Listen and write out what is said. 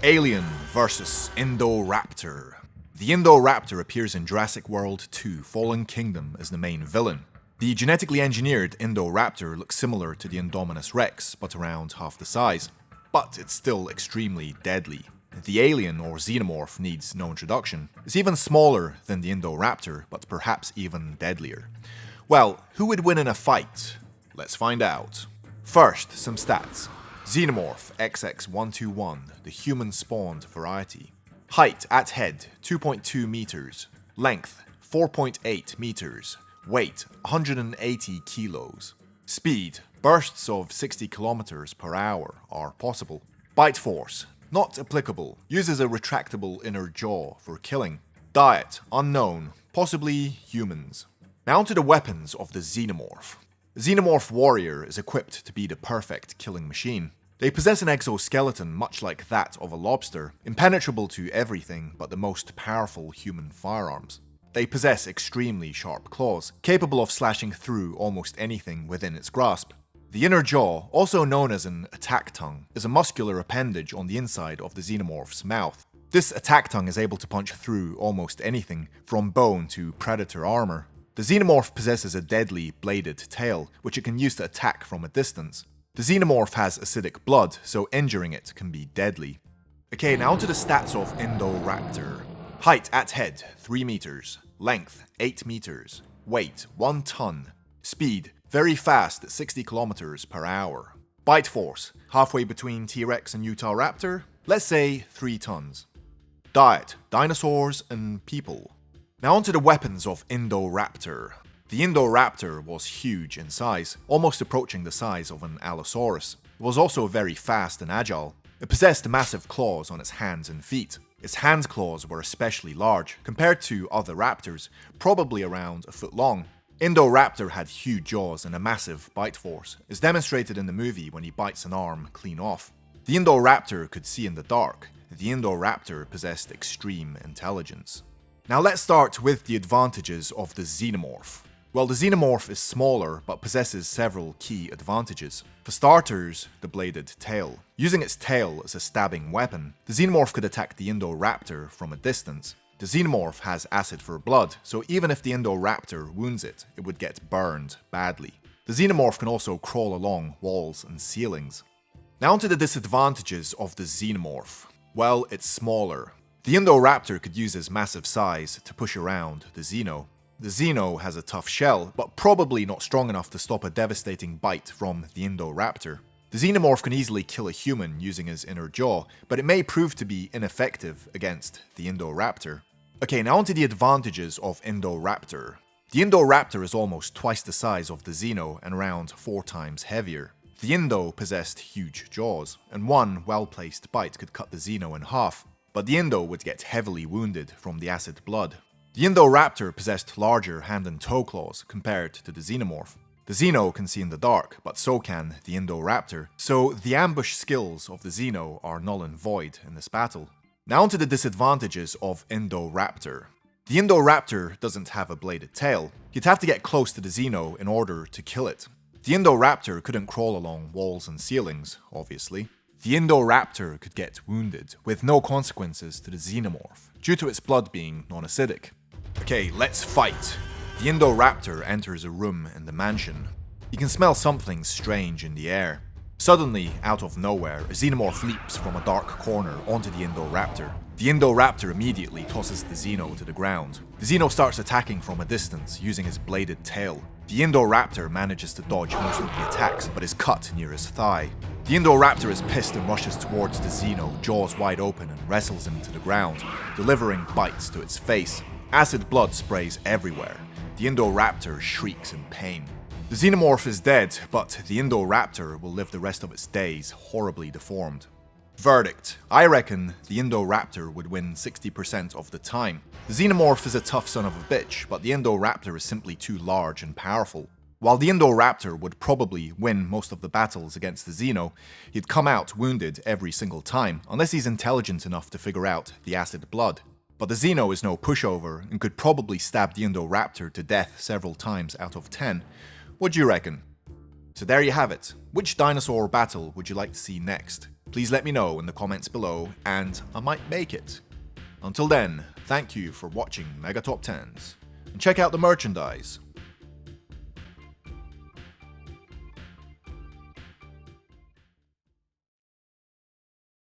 Alien vs. Indoraptor. The Indoraptor appears in Jurassic World 2 Fallen Kingdom as the main villain. The genetically engineered Indoraptor looks similar to the Indominus Rex, but around half the size. But it's still extremely deadly. The alien, or Xenomorph, needs no introduction. It's even smaller than the Indoraptor, but perhaps even deadlier. Well, who would win in a fight? Let's find out. First, some stats. Xenomorph XX121, the human-spawned variety. Height at head, 2.2 meters. Length, 4.8 meters. Weight, 180 kilos. Speed, bursts of 60 kilometers per hour are possible. Bite force, not applicable. Uses a retractable inner jaw for killing. Diet, unknown, possibly humans. Now to the weapons of the Xenomorph. The Xenomorph Warrior is equipped to be the perfect killing machine. They possess an exoskeleton much like that of a lobster, impenetrable to everything but the most powerful human firearms. They possess extremely sharp claws, capable of slashing through almost anything within its grasp. The inner jaw, also known as an attack tongue, is a muscular appendage on the inside of the Xenomorph's mouth. This attack tongue is able to punch through almost anything, from bone to predator armor. The Xenomorph possesses a deadly bladed tail, which it can use to attack from a distance. The Xenomorph has acidic blood, so injuring it can be deadly. Okay, now to the stats of Indoraptor. Height at head, 3 meters. Length, 8 meters. Weight, 1 ton. Speed, very fast at 60 kilometers per hour. Bite force, halfway between T-Rex and Utah Raptor, let's say 3 tons. Diet, dinosaurs and people. Now onto the weapons of Indoraptor. The Indoraptor was huge in size, almost approaching the size of an Allosaurus. It was also very fast and agile. It possessed massive claws on its hands and feet. Its hand claws were especially large, compared to other raptors, probably around a foot long. Indoraptor had huge jaws and a massive bite force, as demonstrated in the movie when he bites an arm clean off. The Indoraptor could see in the dark. The Indoraptor possessed extreme intelligence. Now let's start with the advantages of the Xenomorph. Well, the Xenomorph is smaller, but possesses several key advantages. For starters, the bladed tail. Using its tail as a stabbing weapon, the Xenomorph could attack the Indoraptor from a distance. The Xenomorph has acid for blood, so even if the Indoraptor wounds it, it would get burned badly. The Xenomorph can also crawl along walls and ceilings. Now onto the disadvantages of the Xenomorph. Well, it's smaller. The Indoraptor could use its massive size to push around the Xeno. The Xeno has a tough shell, but probably not strong enough to stop a devastating bite from the Indoraptor. The Xenomorph can easily kill a human using his inner jaw, but it may prove to be ineffective against the Indoraptor. Okay, now onto the advantages of Indoraptor. The Indoraptor is almost twice the size of the Xeno and around 4 times heavier. The Indo possessed huge jaws, and one well-placed bite could cut the Xeno in half, but the Indo would get heavily wounded from the acid blood. The Indoraptor possessed larger hand and toe claws compared to the Xenomorph. The Xeno can see in the dark, but so can the Indoraptor, so the ambush skills of the Xeno are null and void in this battle. Now onto the disadvantages of Indoraptor. The Indoraptor doesn't have a bladed tail. You'd have to get close to the Xeno in order to kill it. The Indoraptor couldn't crawl along walls and ceilings, obviously. The Indoraptor could get wounded, with no consequences to the Xenomorph, due to its blood being non-acidic. Okay, let's fight. The Indoraptor enters a room in the mansion. He can smell something strange in the air. Suddenly, out of nowhere, a Xenomorph leaps from a dark corner onto the Indoraptor. The Indoraptor immediately tosses the Xeno to the ground. The Xeno starts attacking from a distance, using his bladed tail. The Indoraptor manages to dodge most of the attacks, but is cut near his thigh. The Indoraptor is pissed and rushes towards the Xeno, jaws wide open, and wrestles him to the ground, delivering bites to its face. Acid blood sprays everywhere. The Indoraptor shrieks in pain. The Xenomorph is dead, but the Indoraptor will live the rest of its days horribly deformed. Verdict: I reckon the Indoraptor would win 60% of the time. The Xenomorph is a tough son of a bitch, but the Indoraptor is simply too large and powerful. While the Indoraptor would probably win most of the battles against the Xeno, he'd come out wounded every single time, unless he's intelligent enough to figure out the acid blood. But the Xeno is no pushover and could probably stab the Indoraptor to death several times out of 10. What do you reckon? So there you have it. Which dinosaur battle would you like to see next? Please let me know in the comments below, and I might make it. Until then, thank you for watching Mega Top 10s, and check out the merchandise